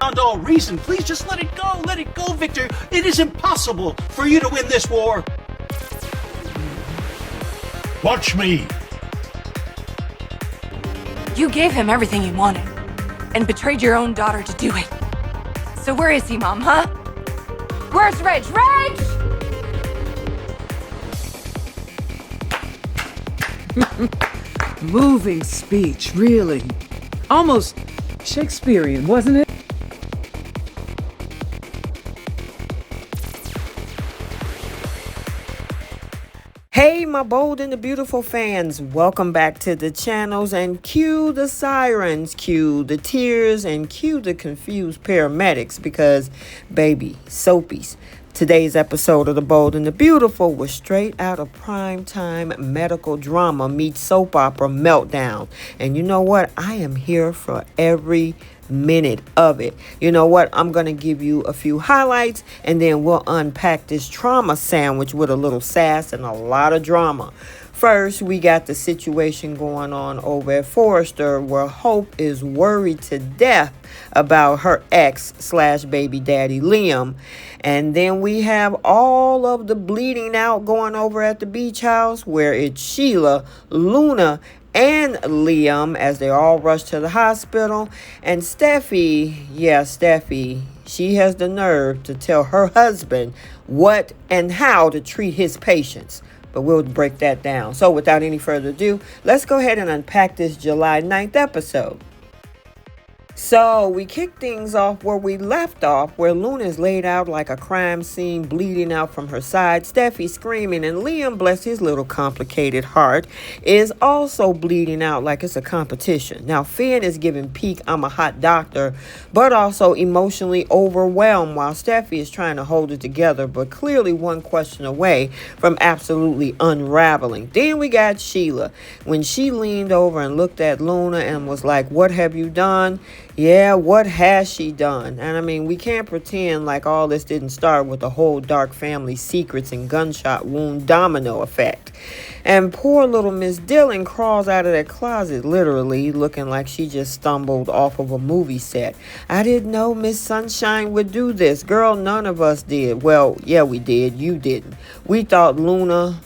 beyond all reason. Please just let it go. Let it go, Victor. It is impossible for you to win this war. Watch me. You gave him everything he wanted, and betrayed your own daughter to do it. So where is he, Mom, huh? Where's Reg? Reg! Moving speech, really. Almost Shakespearean, wasn't it? Hey, my bold and the beautiful fans, welcome back to the channels, and cue the sirens, cue the tears, and cue the confused paramedics because, baby, soapies. Today's episode of The Bold and the Beautiful was straight out of primetime medical drama meets soap opera meltdown. And you know what? I am here for every minute of it. You know what? I'm going to give you a few highlights and then we'll unpack this trauma sandwich with a little sass and a lot of drama. First, we got the situation going on over at Forrester where Hope is worried to death about her ex/baby daddy Liam. And then we have all of the bleeding out going over at the beach house where it's Sheila, Luna, and Liam as they all rush to the hospital. And Steffy, she has the nerve to tell her husband what and how to treat his patients. But we'll break that down. So without any further ado, let's go ahead and unpack this July 9th episode. So we kick things off where we left off, where Luna is laid out like a crime scene, bleeding out from her side, Steffy screaming, and Liam, bless his little complicated heart, is also bleeding out like it's a competition. Now Finn is giving peak I'm a hot doctor, but also emotionally overwhelmed while Steffy is trying to hold it together, but clearly one question away from absolutely unraveling. Then we got Sheila. When she leaned over and looked at Luna and was like, "What have you done?" Yeah, what has she done? And I mean, we can't pretend like all this didn't start with the whole dark family secrets and gunshot wound domino effect. And poor little Miss Dillon crawls out of that closet, literally, looking like she just stumbled off of a movie set. I didn't know Miss Sunshine would do this. Girl, none of us did. Well, yeah, we did. You didn't. We thought Luna,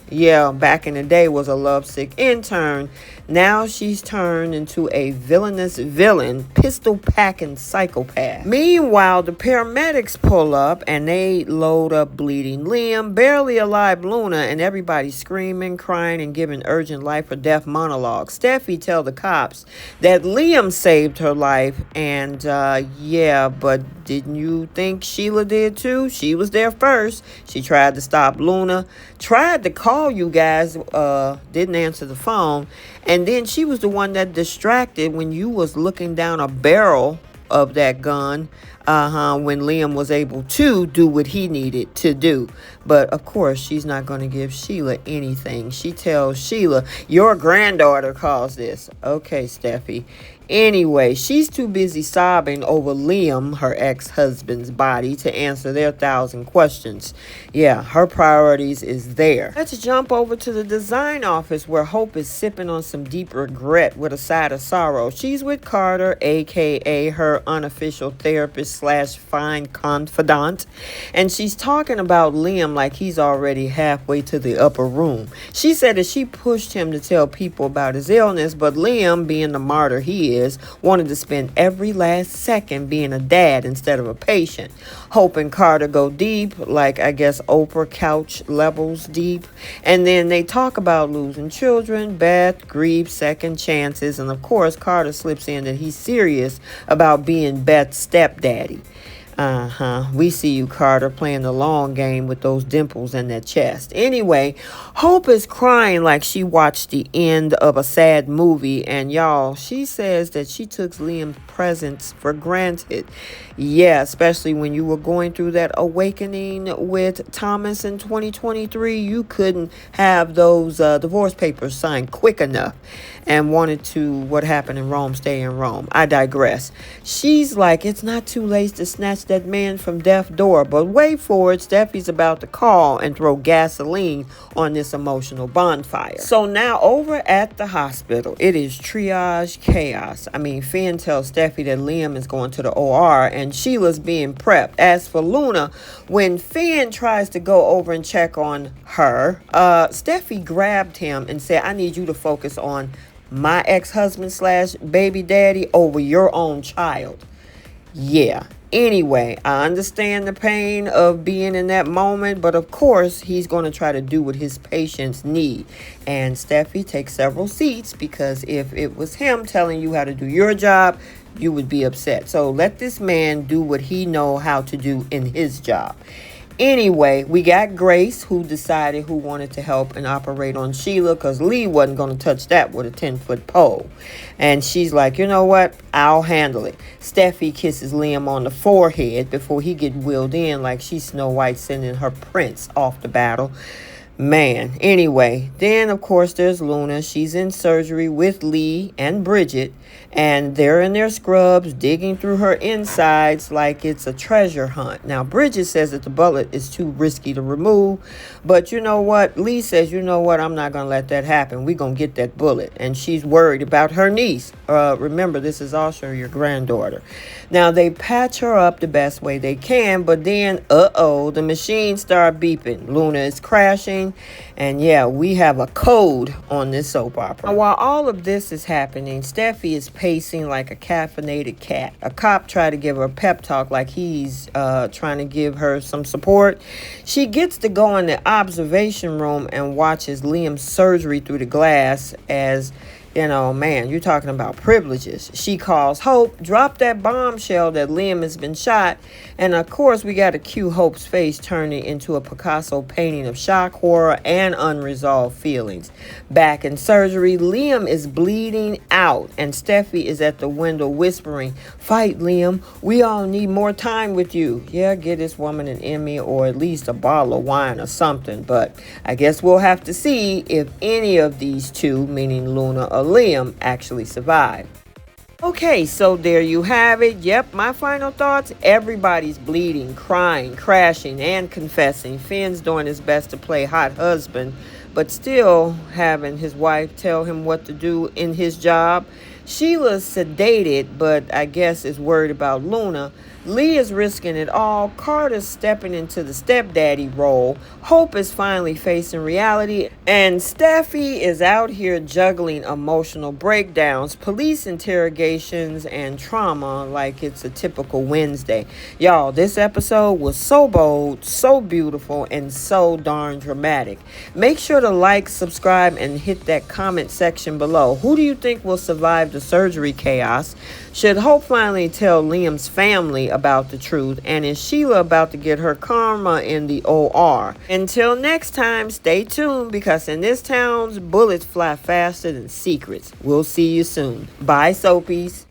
back in the day was a lovesick intern. Now she's turned into a villainous villain, pistol-packing psychopath. Meanwhile, the paramedics pull up and they load up bleeding Liam, barely alive Luna, and everybody screaming, crying, and giving urgent life or death monologues. Steffy tell the cops that Liam saved her life, and but didn't you think Sheila did too? She was there first. She tried to stop Luna, tried to call you guys, didn't answer the phone. And then she was the one that distracted when you was looking down a barrel of that gun when Liam was able to do what he needed to do. But of course, she's not going to give Sheila anything. She tells Sheila, your granddaughter calls this. Okay, Steffi. Anyway, she's too busy sobbing over Liam, her ex-husband's body, to answer their 1,000 questions. Yeah, her priorities is there. Let's jump over to the design office where Hope is sipping on some deep regret with a side of sorrow. She's with Carter, a.k.a. her unofficial therapist/fine confidant, and she's talking about Liam like he's already halfway to the upper room. She said that she pushed him to tell people about his illness, but Liam, being the martyr he is, wanted to spend every last second being a dad instead of a patient. Hope and Carter go deep, like I guess Oprah couch levels deep, and then they talk about losing children, Beth, grief, second chances, and of course Carter slips in that he's serious about being Beth's stepdaddy. We see you, Carter, playing the long game with those dimples in that chest. Anyway, Hope is crying like she watched the end of a sad movie. And y'all, she says that she took Liam's presence for granted. Yeah, especially when you were going through that awakening with Thomas in 2023. You couldn't have those divorce papers signed quick enough and wanted to what happened in Rome stay in Rome. I digress. She's like, it's not too late to snatch snatch that man from death's door. But wait for it, Steffi's about to call and throw gasoline on this emotional bonfire. So now over at the hospital, it is triage chaos. I mean, Finn tells Steffy that Liam is going to the OR and Sheila's being prepped. As for Luna, when Finn tries to go over and check on her, Steffy grabbed him and said, I need you to focus on my ex-husband slash baby daddy over your own child. Yeah. Anyway, I understand the pain of being in that moment, but of course, he's going to try to do what his patients need. And Steffi takes several seats because if it was him telling you how to do your job, you would be upset. So let this man do what he know how to do in his job. Anyway, we got Grace, who decided who wanted to help and operate on Sheila because Lee wasn't going to touch that with a 10-foot pole. And she's like, you know what? I'll handle it. Steffi kisses Liam on the forehead before he get wheeled in like she's Snow White sending her prince off the battle. Man, anyway, then of course there's Luna. She's in surgery with Lee and Bridget, and they're in their scrubs digging through her insides like it's a treasure hunt. Now, Bridget says that the bullet is too risky to remove, but you know what? Lee says, you know what? I'm not going to let that happen. We're going to get that bullet, and she's worried about her niece. Remember, this is also your granddaughter. Now, they patch her up the best way they can, but then, the machines start beeping. Luna is crashing. And yeah, we have a code on this soap opera. Now, while all of this is happening, Steffi is pacing like a caffeinated cat. A cop tried to give her a pep talk like he's trying to give her some support. She gets to go in the observation room and watches Liam's surgery through the glass as, you know, man, you're talking about privileges. She calls Hope, drop that bombshell that Liam has been shot. And of course, we got to cue Hope's face turning into a Picasso painting of shock, horror, and unresolved feelings. Back in surgery, Liam is bleeding out, and Steffi is at the window whispering, fight, Liam. We all need more time with you. Yeah, get this woman an Emmy or at least a bottle of wine or something. But I guess we'll have to see if any of these two, meaning Luna or Liam, actually survive. Okay, so there you have it. Yep, my final thoughts. Everybody's bleeding, crying, crashing, and confessing. Finn's doing his best to play hot husband, but still having his wife tell him what to do in his job. Sheila's sedated, but I guess is worried about Luna. Lee is risking it all. Carter's stepping into the stepdaddy role. Hope is finally facing reality. And Steffi is out here juggling emotional breakdowns, police interrogations, and trauma like it's a typical Wednesday. Y'all, this episode was so bold, so beautiful, and so darn dramatic. Make sure to like, subscribe, and hit that comment section below. Who do you think will survive the surgery chaos? Should Hope finally tell Liam's family about the truth? And is Sheila about to get her karma in the OR? Until next time, stay tuned because in this town, bullets fly faster than secrets. We'll see you soon. Bye, Soapies.